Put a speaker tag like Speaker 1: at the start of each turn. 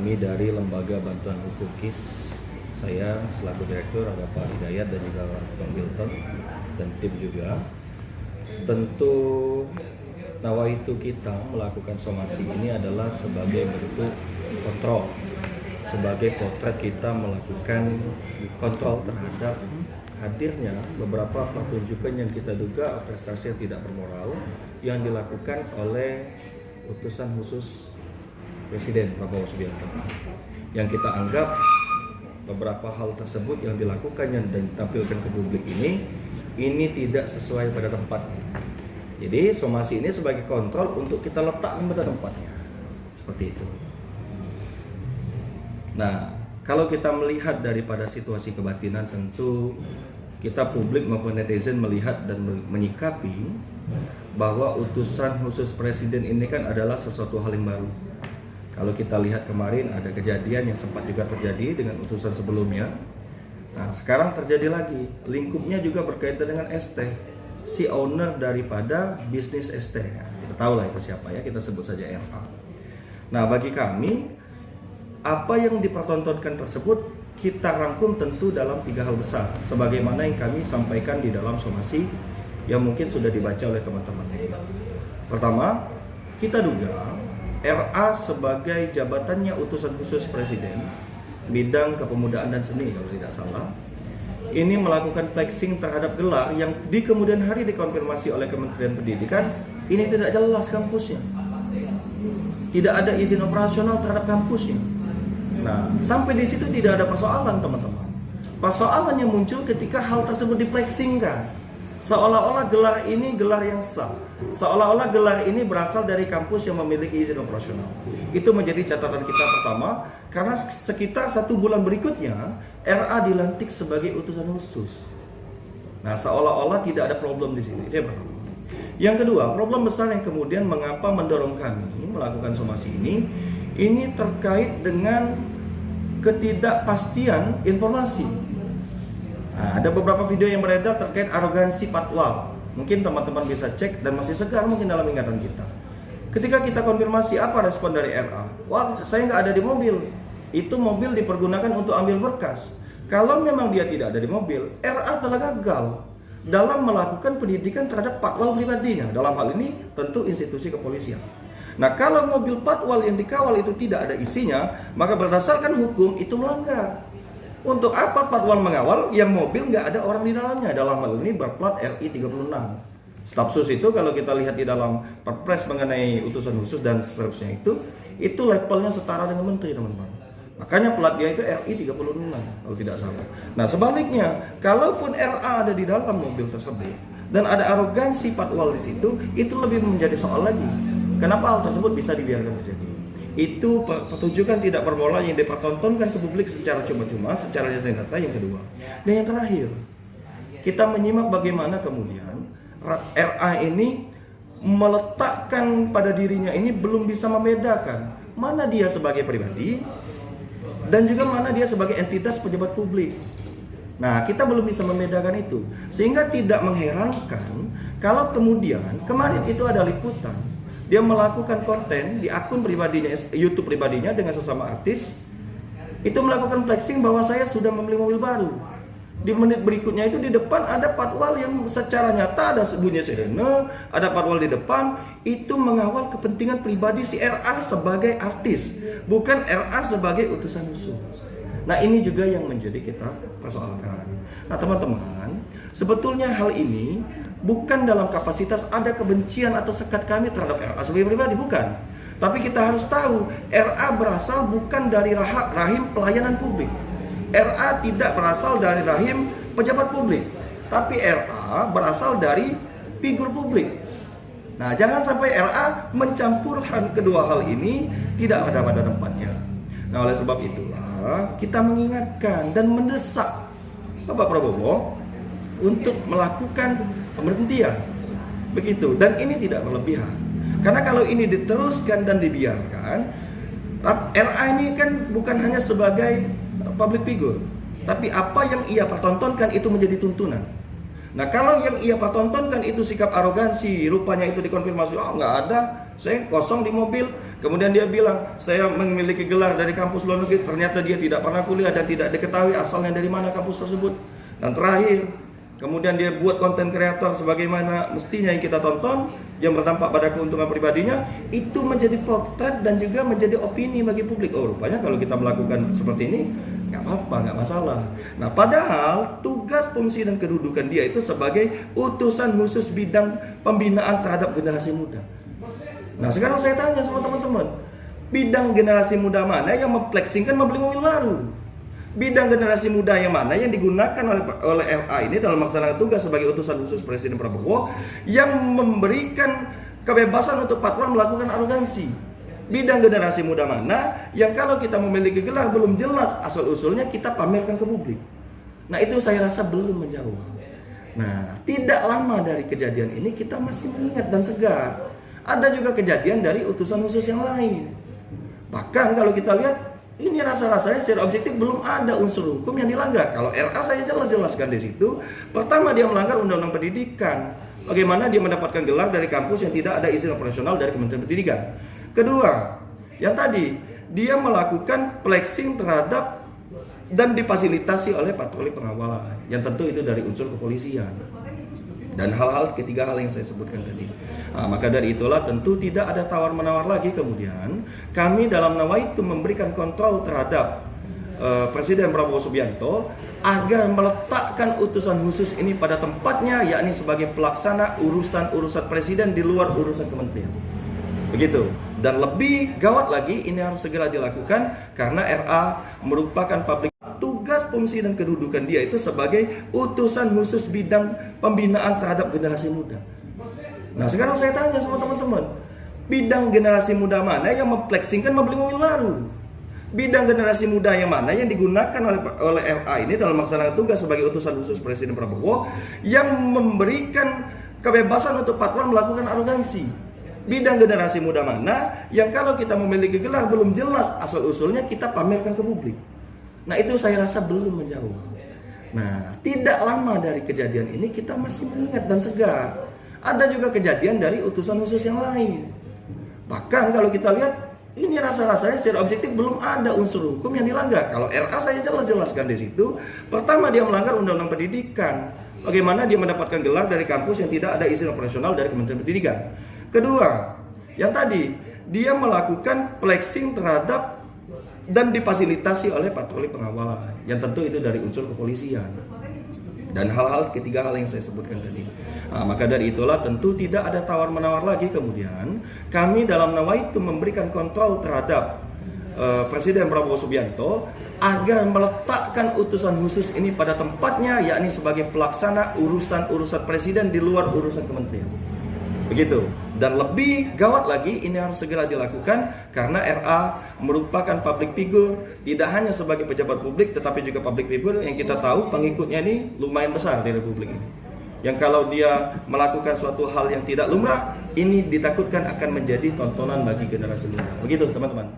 Speaker 1: Kami dari Lembaga Bantuan Hukum KIS, saya selaku direktur, ada Pak Hidayat dan juga Bang Hilton dan tim juga. Tentu nawaitu kita melakukan somasi ini adalah sebagai bentuk kontrol, sebagai potret kita melakukan kontrol terhadap hadirnya beberapa pertunjukan yang kita duga prestasi yang tidak bermoral yang dilakukan oleh utusan khusus Presiden Prabowo Subianto, yang kita anggap beberapa hal tersebut yang dilakukan dan ditampilkan ke publik ini tidak sesuai pada tempatnya. Jadi somasi ini sebagai kontrol untuk kita letakkan pada tempatnya, seperti itu. Nah, kalau kita melihat daripada situasi kebatinan, tentu kita publik maupun netizen melihat dan menyikapi bahwa utusan khusus Presiden ini kan adalah sesuatu hal yang baru. Kalau kita lihat kemarin ada kejadian yang sempat juga terjadi dengan utusan sebelumnya. Nah, sekarang terjadi lagi. Lingkupnya juga berkaitan dengan ST, si owner daripada bisnis ST. Nah, kita tahu lah itu siapa ya, kita sebut saja RA. Nah, bagi kami, apa yang dipertontonkan tersebut kita rangkum tentu dalam 3 hal besar, sebagaimana yang kami sampaikan di dalam somasi yang mungkin sudah dibaca oleh teman-teman. Pertama, kita duga RA sebagai jabatannya utusan khusus Presiden bidang kepemudaan dan seni kalau tidak salah, ini melakukan flexing terhadap gelar yang di kemudian hari dikonfirmasi oleh Kementerian Pendidikan ini tidak jelas kampusnya, tidak ada izin operasional terhadap kampusnya. Nah, sampai di situ tidak ada persoalan, teman-teman. Persoalan yang muncul ketika hal tersebut diflexingkan, seolah-olah gelar ini gelar yang sah, seolah-olah gelar ini berasal dari kampus yang memiliki izin operasional. Itu menjadi catatan kita pertama, karena sekitar 1 bulan berikutnya RA dilantik sebagai utusan khusus. Nah, seolah-olah tidak ada problem di sini. Itu yang pertama. Yang kedua, problem besar yang kemudian mengapa mendorong kami melakukan somasi ini terkait dengan ketidakpastian informasi. Nah, ada beberapa video yang beredar terkait arogansi patwal. Mungkin teman-teman bisa cek dan masih segar mungkin dalam ingatan kita. Ketika kita konfirmasi apa respon dari RA, wah saya nggak ada di mobil. Itu mobil dipergunakan untuk ambil berkas. Kalau memang dia tidak ada di mobil, RA telah gagal dalam melakukan pendidikan terhadap patwal pribadinya. Dalam hal ini tentu institusi kepolisian. Nah, kalau mobil patwal yang dikawal itu tidak ada isinya, maka berdasarkan hukum itu melanggar. Untuk apa patwal mengawal yang mobil nggak ada orang di dalamnya? Dalam hal ini berplat RI 36. Stafsus itu kalau kita lihat di dalam perpres mengenai utusan khusus dan seterusnya itu levelnya setara dengan menteri, teman-teman. Makanya plat dia itu RI 36 kalau tidak salah. Nah, sebaliknya, kalaupun RA ada di dalam mobil tersebut dan ada arogansi patwal di situ, itu lebih menjadi soal lagi. Kenapa hal tersebut bisa dibiarkan terjadi? Itu pertunjukan tidak bermoral yang dipertontonkan ke publik secara cuma-cuma, secara nyata. Yang kedua, dan yang terakhir, kita menyimak bagaimana kemudian RA ini meletakkan pada dirinya ini belum bisa membedakan mana dia sebagai pribadi dan juga mana dia sebagai entitas pejabat publik. Nah, kita belum bisa membedakan itu, sehingga tidak mengherankan kalau kemudian kemarin itu ada liputan. Dia melakukan konten di akun pribadinya, YouTube pribadinya dengan sesama artis. Itu melakukan flexing bahwa saya sudah membeli mobil baru. Di menit berikutnya itu di depan ada patwal yang secara nyata ada bunyi sirene, ada patwal di depan. Itu mengawal kepentingan pribadi si RA sebagai artis, bukan RA sebagai utusan khusus. Nah, ini juga yang menjadi kita persoalkan. Nah, teman-teman, sebetulnya hal ini bukan dalam kapasitas ada kebencian atau sekat kami terhadap RA sebagai pribadi, bukan. Tapi kita harus tahu, RA berasal bukan dari rahim pelayanan publik. RA tidak berasal dari rahim pejabat publik. Tapi RA berasal dari figur publik. Nah, jangan sampai RA mencampurkan kedua hal ini, tidak ada pada tempatnya. Nah, oleh sebab itulah kita mengingatkan dan mendesak Bapak Prabowo untuk melakukan pemberhentian, begitu. Dan ini tidak berlebihan, karena kalau ini diteruskan dan dibiarkan, RA ini kan bukan hanya sebagai public figure, tapi apa yang ia pertontonkan itu menjadi tuntunan. Nah, kalau yang ia pertontonkan itu sikap arogansi, rupanya itu dikonfirmasi, oh nggak ada, saya kosong di mobil. Kemudian dia bilang, saya memiliki gelar dari kampus luar negeri, ternyata dia tidak pernah kuliah dan tidak diketahui asalnya dari mana kampus tersebut. Dan terakhir, kemudian dia buat konten kreator sebagaimana mestinya yang kita tonton, yang berdampak pada keuntungan pribadinya, itu menjadi potret dan juga menjadi opini bagi publik. Oh, rupanya kalau kita melakukan seperti ini, nggak apa-apa, nggak masalah. Nah, padahal tugas, fungsi, dan kedudukan dia itu sebagai utusan khusus bidang pembinaan terhadap generasi muda. Nah, sekarang saya tanya sama teman-teman, bidang generasi muda mana yang memfleksingkan membeli mobil baru? Bidang generasi muda yang mana yang digunakan oleh RA ini dalam melaksanakan tugas sebagai utusan khusus Presiden Prabowo yang memberikan kebebasan untuk patron melakukan arogansi? Bidang generasi muda mana yang kalau kita memiliki gelar belum jelas asal-usulnya kita pamerkan ke publik? Nah, itu saya rasa belum menjawab. Nah, tidak lama dari kejadian ini kita masih mengingat dan segar. Ada juga kejadian dari utusan khusus yang lain. Bahkan kalau kita lihat, ini rasa-rasanya secara objektif belum ada unsur hukum yang dilanggar. Kalau RA saya jelas-jelaskan di situ. Pertama, dia melanggar Undang-Undang Pendidikan. Bagaimana dia mendapatkan gelar dari kampus yang tidak ada izin operasional dari Kementerian Pendidikan. Kedua, yang tadi, dia melakukan flexing terhadap dan difasilitasi oleh patroli pengawalan. Yang tentu itu dari unsur kepolisian. Dan ketiga hal yang saya sebutkan tadi. Nah, maka dari itulah tentu tidak ada tawar-menawar lagi kemudian kami dalam nawaitu memberikan kontrol terhadap Presiden Prabowo Subianto agar meletakkan utusan khusus ini pada tempatnya, yakni sebagai pelaksana urusan-urusan presiden di luar urusan kementerian. Begitu. Dan lebih gawat lagi, ini harus segera dilakukan karena RA merupakan publik. Tugas, fungsi, dan kedudukan dia itu sebagai utusan khusus bidang pembinaan terhadap generasi muda. Nah, sekarang saya tanya sama teman-teman, bidang generasi muda mana yang memfleksingkan membeli mobil baru? Bidang generasi muda yang mana yang digunakan oleh RA ini dalam melaksanakan tugas sebagai utusan khusus Presiden Prabowo yang memberikan kebebasan untuk patron melakukan arogansi? Bidang generasi muda mana yang kalau kita memiliki gelar belum jelas asal-usulnya kita pamerkan ke publik? Nah, itu saya rasa belum menjawab. Nah, tidak lama dari kejadian ini kita masih mengingat dan segar. Ada juga kejadian dari utusan khusus yang lain. Bahkan kalau kita lihat, ini rasa-rasanya secara objektif belum ada unsur hukum yang dilanggar. Kalau RA saya jelas-jelaskan di situ. Pertama, dia melanggar Undang-Undang Pendidikan. Bagaimana dia mendapatkan gelar dari kampus yang tidak ada izin operasional dari Kementerian Pendidikan. Kedua, yang tadi, dia melakukan flexing terhadap dan difasilitasi oleh patroli pengawalan. Yang tentu itu dari unsur kepolisian. Dan ketiga hal yang saya sebutkan tadi. Nah, maka dari itulah tentu tidak ada tawar-menawar lagi kemudian kami dalam nawaitu memberikan kontrol terhadap Presiden Prabowo Subianto agar meletakkan utusan khusus ini pada tempatnya, yakni sebagai pelaksana urusan-urusan presiden di luar urusan kementerian. Begitu. Dan lebih gawat lagi, ini harus segera dilakukan karena RA merupakan public figure, tidak hanya sebagai pejabat publik tetapi juga public figure yang kita tahu pengikutnya ini lumayan besar di republik ini. Yang kalau dia melakukan suatu hal yang tidak lumrah, ini ditakutkan akan menjadi tontonan bagi generasi muda. Begitu, teman-teman.